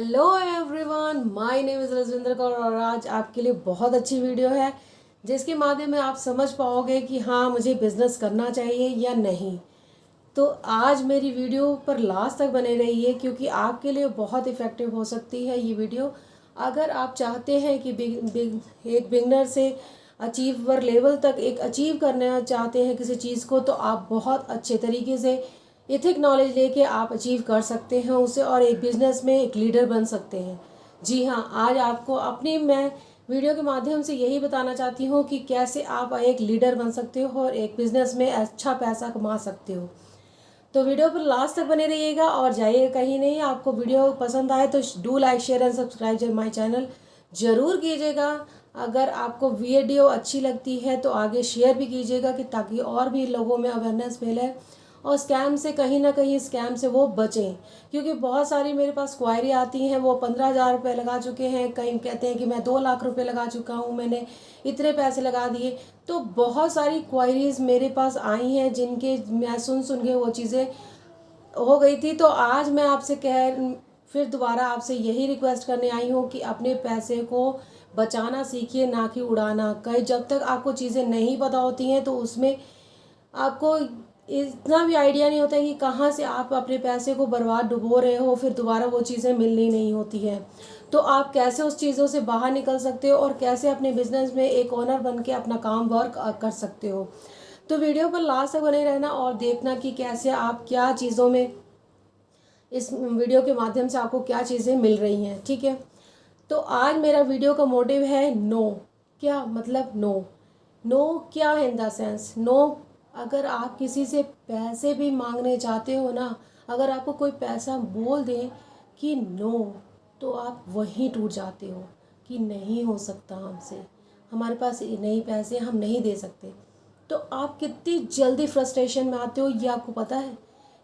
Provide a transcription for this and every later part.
Hello everyone, my name is Rajvinder Kaur और आज आपके लिए बहुत अच्छी वीडियो है जिसके माध्यम में आप समझ पाओगे कि हाँ मुझे बिज़नेस करना चाहिए या नहीं। तो आज मेरी वीडियो पर लास्ट तक बने रहिए क्योंकि आपके लिए बहुत इफ़ेक्टिव हो सकती है ये वीडियो। अगर आप चाहते हैं कि एक बिगनर से अचीवर लेवल तक एक अचीव करना चाहते हैं किसी चीज़ को, तो आप बहुत अच्छे तरीके से एथिक नॉलेज लेके आप अचीव कर सकते हैं उसे और एक बिज़नेस में एक लीडर बन सकते हैं। जी हाँ, आज आपको अपनी मैं वीडियो के माध्यम से यही बताना चाहती हूँ कि कैसे आप एक लीडर बन सकते हो और एक बिज़नेस में अच्छा पैसा कमा सकते हो। तो वीडियो पर लास्ट तक बने रहिएगा और जाइए कहीं नहीं। आपको वीडियो पसंद आए तो do like share and subscribe my channel ज़रूर कीजिएगा। अगर आपको वीडियो अच्छी लगती है तो आगे शेयर भी कीजिएगा कि ताकि और भी लोगों में अवेयरनेस फैले और स्कैम से कहीं ना कहीं स्कैम से वो बचें। क्योंकि बहुत सारी मेरे पास क्वायरी आती हैं, वो 15,000 रुपये लगा चुके हैं, कहीं कहते हैं कि मैं 2 लाख रुपए लगा चुका हूँ, मैंने इतने पैसे लगा दिए। तो बहुत सारी क्वायरीज़ मेरे पास आई हैं जिनके मैं सुन के वो चीज़ें हो गई थी। तो आज मैं आपसे फिर दोबारा आपसे यही रिक्वेस्ट करने आई हूँ कि अपने पैसे को बचाना सीखिए, ना कि उड़ाना। कहीं जब तक आपको चीज़ें नहीं पता होती हैं तो उसमें आपको इतना भी आइडिया नहीं होता है कि कहाँ से आप अपने पैसे को बर्बाद डुबो रहे हो, फिर दोबारा वो चीज़ें मिलनी नहीं होती हैं। तो आप कैसे उस चीज़ों से बाहर निकल सकते हो और कैसे अपने बिजनेस में एक ओनर बन के अपना काम वर्क कर सकते हो। तो वीडियो पर लास्ट तक बने रहना और देखना कि कैसे आप क्या चीज़ों में इस वीडियो के माध्यम से आपको क्या चीज़ें मिल रही हैं। ठीक है, तो आज मेरा वीडियो का मोटिव है नो। क्या मतलब नो? नो क्या है इन द सेंस नो। अगर आप किसी से पैसे भी मांगने जाते हो ना, अगर आपको कोई पैसा बोल दे कि नो, तो आप वहीं टूट जाते हो कि नहीं हो सकता हमसे, हमारे पास नहीं पैसे, हम नहीं दे सकते। तो आप कितनी जल्दी फ्रस्ट्रेशन में आते हो ये आपको पता है।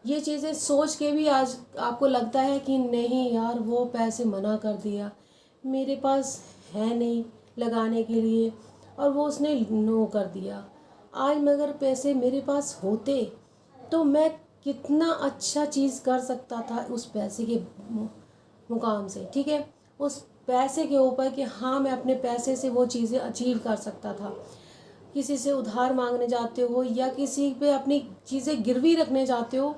ये चीज़ें सोच के भी आज आपको लगता है कि नहीं यार, वो पैसे मना कर दिया, मेरे पास है नहीं लगाने के लिए, और वो उसने नो कर दिया। आज मगर पैसे मेरे पास होते तो मैं कितना अच्छा चीज़ कर सकता था उस पैसे के मुकाम से। ठीक है, उस पैसे के ऊपर कि हाँ मैं अपने पैसे से वो चीज़ें अचीव कर सकता था। किसी से उधार मांगने जाते हो या किसी पे अपनी चीज़ें गिरवी रखने जाते हो,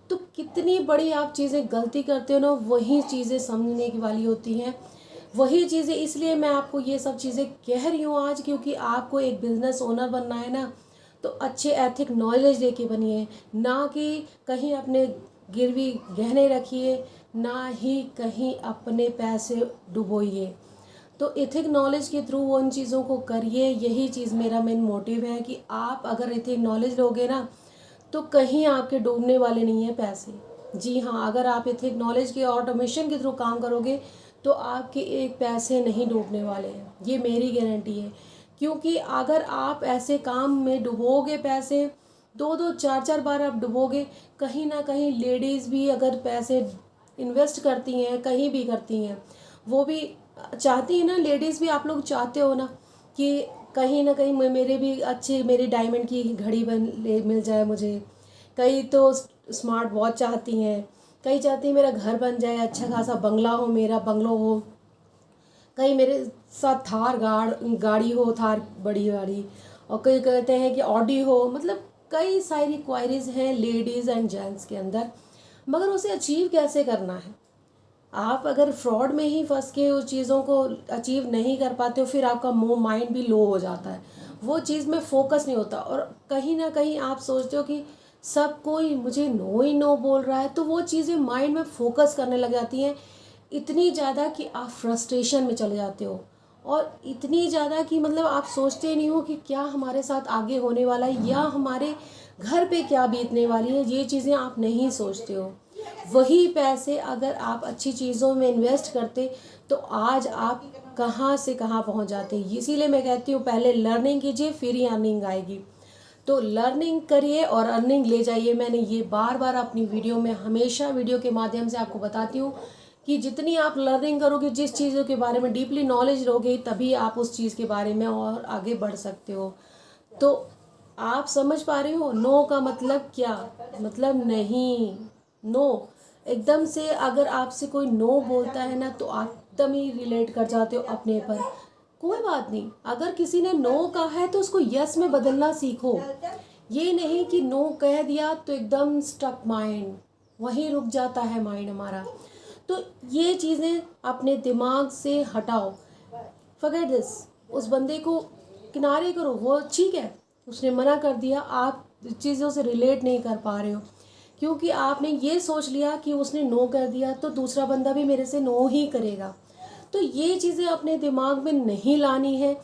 तो कितनी बड़ी आप चीज़ें गलती करते हो ना, वही चीज़ें समझने की वाली होती हैं। वही चीज़ें, इसलिए मैं आपको ये सब चीज़ें कह रही हूँ आज, क्योंकि आपको एक बिज़नेस ओनर बनना है ना, तो अच्छे एथिक नॉलेज लेके बनिए, ना कि कहीं अपने गिरवी गहने रखिए, ना ही कहीं अपने पैसे डुबोइए। तो एथिक नॉलेज के थ्रू उन चीज़ों को करिए। यही चीज़ मेरा मेन मोटिव है कि आप अगर एथिक नॉलेज लोगे ना, तो कहीं आपके डूबने वाले नहीं हैं पैसे। जी हाँ, अगर आप एथिक नॉलेज के ऑटोमेशन के थ्रू काम करोगे तो आपके एक पैसे नहीं डूबने वाले हैं, ये मेरी गारंटी है। क्योंकि अगर आप ऐसे काम में डुबोगे पैसे, 2-2 4-4 बार आप डुबोगे, कहीं ना कहीं लेडीज़ भी अगर पैसे इन्वेस्ट करती हैं, कहीं भी करती हैं, वो भी चाहती है ना, लेडीज़ भी, आप लोग चाहते हो ना कि कहीं ना कहीं मेरे भी अच्छे, मेरी डायमंड की घड़ी मिल जाए मुझे। कई तो स्मार्ट वॉच चाहती हैं, कई चाहती हैं मेरा घर बन जाए, अच्छा खासा बंगला हो, मेरा बंगलो हो, कई मेरे साथ थार गाड़ी हो, थार बड़ी गाड़ी, और कई कहते हैं कि ऑडी हो। मतलब कई सारी क्वायरीज हैं लेडीज़ एंड जेंट्स के अंदर, मगर उसे अचीव कैसे करना है। आप अगर फ्रॉड में ही फंस के उस चीज़ों को अचीव नहीं कर पाते हो, फिर आपका माइंड भी लो हो जाता है, वो चीज़ में फोकस नहीं होता, और कहीं ना कहीं आप सोचते हो कि सब कोई मुझे नो ही नो बोल रहा है, तो वो चीज़ें माइंड में फोकस करने लग जाती हैं इतनी ज़्यादा कि आप फ्रस्ट्रेशन में चले जाते हो, और इतनी ज़्यादा कि मतलब आप सोचते नहीं हो कि क्या हमारे साथ आगे होने वाला है या हमारे घर पे क्या बीतने वाली है, ये चीज़ें आप नहीं सोचते हो। वही पैसे अगर आप अच्छी चीज़ों में इन्वेस्ट करते तो आज आप कहाँ से कहाँ पहुँच जाते। इसीलिए मैं कहती हूँ पहले लर्निंग कीजिए, फिर ही अर्निंग आएगी। तो लर्निंग करिए और अर्निंग ले जाइए। मैंने ये बार बार अपनी वीडियो में, हमेशा वीडियो के माध्यम से आपको बताती हूँ कि जितनी आप लर्निंग करोगे, जिस चीज़ों के बारे में डीपली नॉलेज लोगे, तभी आप उस चीज़ के बारे में और आगे बढ़ सकते हो। तो आप समझ पा रहे हो नो का मतलब क्या? मतलब नहीं। नो एकदम से अगर आपसे कोई नो बोलता है ना तो आप एकदम ही रिलेट कर जाते हो अपने पर। कोई बात नहीं, अगर किसी ने नो कहा है तो उसको यस में बदलना सीखो। ये नहीं कि नो कह दिया तो एकदम स्टक माइंड, वहीं रुक जाता है माइंड हमारा। तो ये चीज़ें अपने दिमाग से हटाओ। Forget this. उस बंदे को किनारे करो, वो ठीक है, उसने मना कर दिया, आप चीज़ों से रिलेट नहीं कर पा रहे हो क्योंकि आपने ये सोच लिया कि उसने नो कर दिया तो दूसरा बंदा भी मेरे से नो ही करेगा। तो ये चीज़ें अपने दिमाग में नहीं लानी है।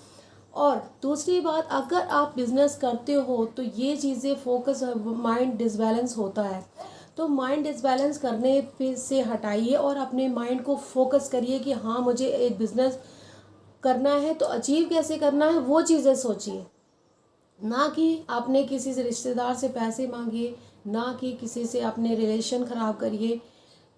और दूसरी बात, अगर आप बिज़नेस करते हो तो ये चीज़ें फोकस, माइंड डिसबैलेंस होता है, तो माइंड डिसबैलेंस करने पे से हटाइए और अपने माइंड को फोकस करिए कि हाँ मुझे एक बिज़नेस करना है तो अचीव कैसे करना है वो चीज़ें सोचिए। ना कि आपने किसी से रिश्तेदार से पैसे मांगिए, ना कि किसी से अपने रिलेशन ख़राब करिए।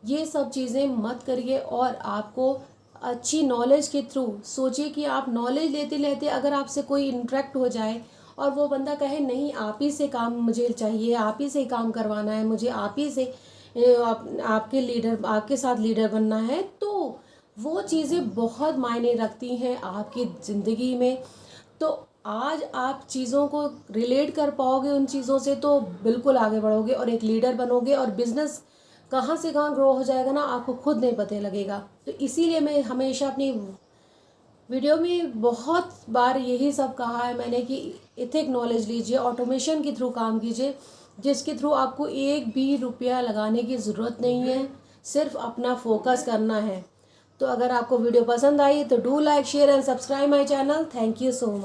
ये सब चीज़ें मत करिए। और आपको अच्छी नॉलेज के थ्रू सोचिए कि आप नॉलेज लेते लेते अगर आपसे कोई इंटरेक्ट हो जाए और वो बंदा कहे नहीं आप ही से काम मुझे चाहिए, आप ही से काम करवाना है, मुझे आप ही से आपके लीडर, आपके साथ लीडर बनना है, तो वो चीज़ें बहुत मायने रखती हैं आपकी ज़िंदगी में। तो आज आप चीज़ों को रिलेट कर पाओगे उन चीज़ों से तो बिल्कुल आगे बढ़ोगे और एक लीडर बनोगे और बिजनेस कहाँ से कहाँ ग्रो हो जाएगा ना आपको खुद नहीं पता लगेगा। तो इसीलिए मैं हमेशा अपनी वीडियो में बहुत बार यही सब कहा है मैंने कि इथिक नॉलेज लीजिए, ऑटोमेशन के थ्रू काम कीजिए जिसके थ्रू आपको एक भी रुपया लगाने की ज़रूरत नहीं है, सिर्फ अपना फोकस करना है। तो अगर आपको वीडियो पसंद आई तो do like share and subscribe my channel. Thank you so much.